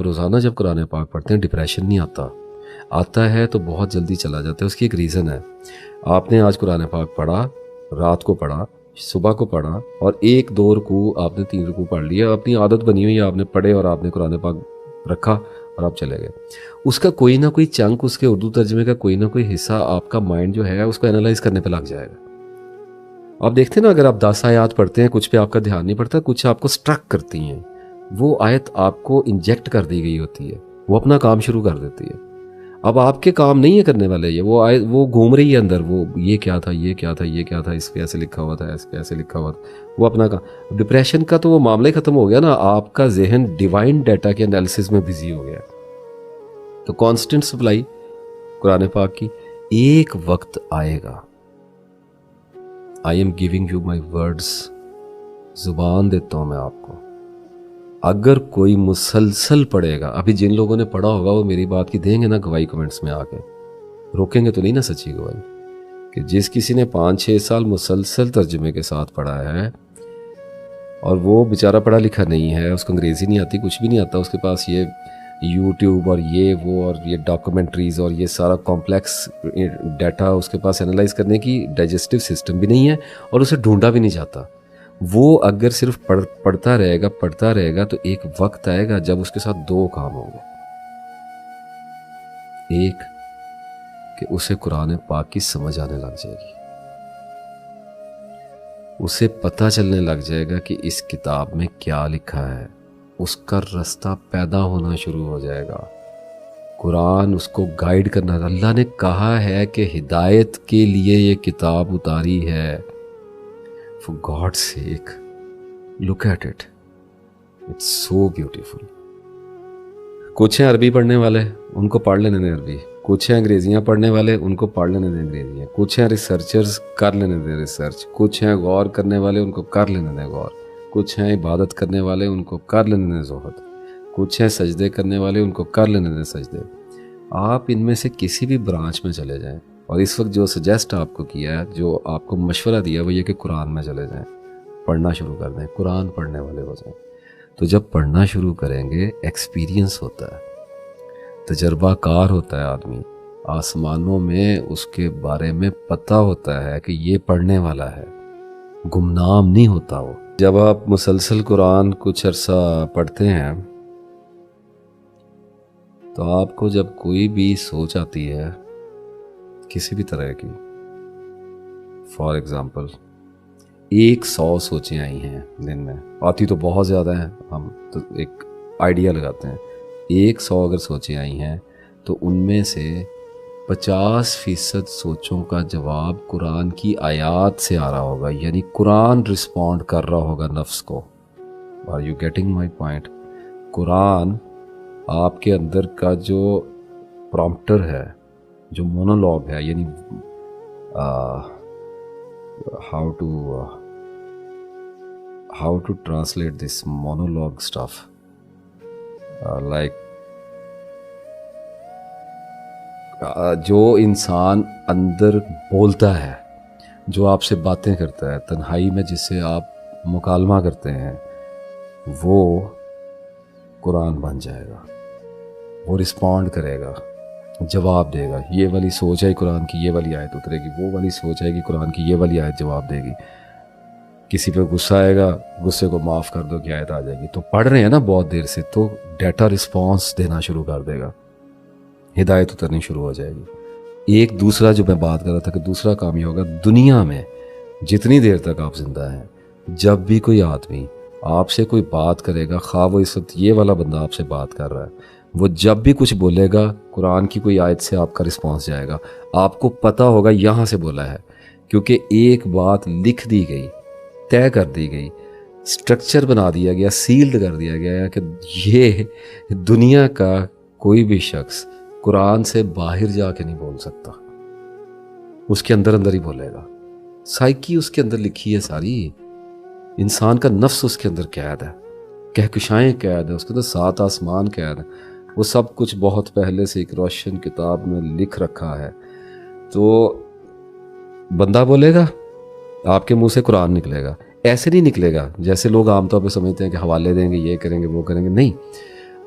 روزانہ جب قرآن پاک پڑھتے ہیں ڈپریشن نہیں آتا، آتا ہے تو بہت جلدی چلا جاتا ہے. اس کی ایک ریزن ہے. آپ نے آج قرآن پاک پڑھا، رات کو پڑھا، صبح کو پڑھا، اور 1-2 رکوع آپ نے 3 رکوع پڑھ لیا، اپنی عادت بنی ہوئی ہے، آپ نے پڑھے اور آپ نے قرآن پاک رکھا اور آپ چلے گئے. اس کا کوئی نہ کوئی چنک، اس کے اردو ترجمے کا کوئی نہ کوئی حصہ آپ کا مائنڈ جو ہے اس کو انالائز کرنے پہ لگ جائے گا. آپ دیکھتے ہیں نا، اگر آپ 10 آیات پڑھتے ہیں، کچھ پہ آپ کا دھیان نہیں پڑتا، کچھ آپ کو سٹرک کرتی ہیں. وہ آیت آپ کو انجیکٹ کر دی گئی ہوتی ہے، وہ اپنا کام شروع کر دیتی ہے. اب آپ کے کام نہیں ہے کرنے والے، یہ وہ آیت وہ گھوم رہی ہے اندر، وہ یہ کیا تھا، یہ کیا تھا، یہ کیا تھا، اس پہ ایسے لکھا ہوا تھا، اس پہ ایسے لکھا ہوا تھا، وہ اپنا کام. ڈپریشن کا تو وہ معاملہ ہی ختم ہو گیا نا، آپ کا ذہن ڈیوائن ڈیٹا کے انالیسس میں بزی ہو گیا. تو کانسٹنٹ سپلائی قرآن پاک کی. ایک وقت آئے گا، I am giving you my words, زبان دیتا ہوں میں آپ کو، اگر کوئی مسلسل پڑھے گا. ابھی جن لوگوں نے پڑھا ہوگا وہ میری بات کی دیں گے نا گواہی کمنٹس میں آ کے، روکیں گے تو نہیں نا سچی گواہی. کہ جس کسی نے 5-6 سال مسلسل ترجمے کے ساتھ پڑھا ہے اور وہ بیچارہ پڑھا لکھا نہیں ہے، اس کو انگریزی نہیں آتی، کچھ بھی نہیں آتا، اس کے پاس یہ یوٹیوب اور یہ وہ اور یہ ڈاکومنٹریز اور یہ سارا کمپلیکس ڈیٹا اس کے پاس انالائز کرنے کی ڈائجسٹو سسٹم بھی نہیں ہے، اور اسے ڈھونڈا بھی نہیں جاتا. وہ اگر صرف پڑھتا رہے گا تو ایک وقت آئے گا جب اس کے ساتھ 2 کام ہوں گے. ایک کہ اسے قرآن پاک کی سمجھ آنے لگ جائے گی، اسے پتہ چلنے لگ جائے گا کہ اس کتاب میں کیا لکھا ہے، اس کا رستہ پیدا ہونا شروع ہو جائے گا. قرآن اس کو گائیڈ کرنا. اللہ نے کہا ہے کہ ہدایت کے لیے یہ کتاب اتاری ہے. For God's sake, look at it. It's so beautiful. کچھ ہیں عربی پڑھنے والے، ان کو پڑھ لینے دیں عربی. کچھ ہیں انگریزیاں پڑھنے والے، ان کو پڑھ لینے دیں انگریزیاں. کچھ ہیں ریسرچرز، کر لینے دیں ریسرچ. کچھ ہیں غور کرنے والے، ان کو کر لینے دیں غور. کچھ ہیں عبادت کرنے والے، ان کو کر لینے دیں زہد. کچھ ہیں سجدے کرنے والے، ان کو کر لینے دیں سجدے. آپ ان میں سے کسی بھی برانچ میں چلے جائیں، اور اس وقت جو سجیسٹ آپ کو کیا ہے، جو آپ کو مشورہ دیا، وہ یہ کہ قرآن میں چلے جائیں، پڑھنا شروع کر دیں، قرآن پڑھنے والے ہو جائیں. تو جب پڑھنا شروع کریں گے، ایکسپیرینس ہوتا ہے، تجربہ کار ہوتا ہے آدمی. آسمانوں میں اس کے بارے میں پتہ ہوتا ہے کہ یہ پڑھنے والا ہے، گمنام نہیں ہوتا وہ. جب آپ مسلسل قرآن کچھ عرصہ پڑھتے ہیں تو آپ کو جب کوئی بھی سوچ آتی ہے کسی بھی طرح کی، فار ایگزامپل 100 سوچیں آئی ہیں دن میں، آتی تو بہت زیادہ ہیں، ہم تو ایک آئیڈیا لگاتے ہیں، 100 اگر سوچیں آئی ہیں تو ان میں سے 50% سوچوں کا جواب قرآن کی آیات سے آ رہا ہوگا، یعنی قرآن رسپونڈ کر رہا ہوگا نفس کو. Are you getting my point? قرآن آپ کے اندر کا جو پرومپٹر ہے، جو مونولوگ ہے، یعنی how to translate this monologue stuff, like جو انسان اندر بولتا ہے، جو آپ سے باتیں کرتا ہے تنہائی میں، جس سے آپ مکالمہ کرتے ہیں، وہ قرآن بن جائے گا. وہ رسپونڈ کرے گا، جواب دے گا. یہ والی سوچ ہے قرآن کی، یہ والی آیت اترے گی. وہ والی سوچ ہے کہ قرآن کی، یہ والی آیت جواب دے گی. کسی پہ غصہ آئے گا، غصے کو معاف کر دو کہ آیت آ جائے گی. تو پڑھ رہے ہیں نا بہت دیر سے، تو ڈیٹا رسپانس دینا شروع کر دے گا، ہدایت اترنی شروع ہو جائے گی. ایک دوسرا جو میں بات کر رہا تھا کہ دوسرا کام یہ ہوگا، دنیا میں جتنی دیر تک آپ زندہ ہیں، جب بھی کوئی آدمی آپ سے کوئی بات کرے گا، خواہ وہ اس وقت یہ والا بندہ آپ سے بات کر رہا ہے، وہ جب بھی کچھ بولے گا، قرآن کی کوئی آیت سے آپ کا رسپانس جائے گا. آپ کو پتہ ہوگا یہاں سے بولا ہے، کیونکہ ایک بات لکھ دی گئی، طے کر دی گئی، سٹرکچر بنا دیا گیا، سیلڈ کر دیا گیا کہ یہ دنیا کا کوئی بھی شخص قرآن سے باہر جا کے نہیں بول سکتا، اس کے اندر اندر ہی بولے گا. سائیکی اس کے اندر لکھی ہے ساری، انسان کا نفس اس کے اندر قید ہے، کہکشائیں قید ہے، اس کے اندر 7 آسمان قید ہے. وہ سب کچھ بہت پہلے سے ایک روشن کتاب میں لکھ رکھا ہے. تو بندہ بولے گا، آپ کے منہ سے قرآن نکلے گا. ایسے نہیں نکلے گا جیسے لوگ عام طور پہ سمجھتے ہیں کہ حوالے دیں گے، یہ کریں گے، وہ کریں گے. نہیں،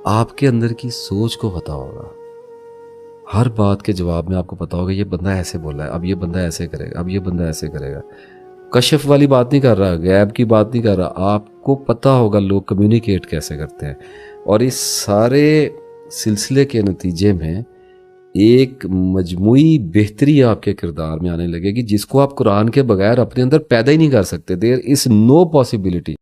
آپ کے اندر کی سوچ کو پتہ ہوگا، ہر بات کے جواب میں آپ کو پتہ ہوگا یہ بندہ ایسے بولا ہے، اب یہ بندہ ایسے کرے گا، اب یہ بندہ ایسے کرے گا. کشف والی بات نہیں کر رہا، غیب کی بات نہیں کر رہا، آپ کو پتہ ہوگا لوگ کمیونیکیٹ کیسے کرتے ہیں. اور اس سارے سلسلے کے نتیجے میں ایک مجموعی بہتری آپ کے کردار میں آنے لگے گی جس کو آپ قرآن کے بغیر اپنے اندر پیدا ہی نہیں کر سکتے. دیر از نو پاسبلٹی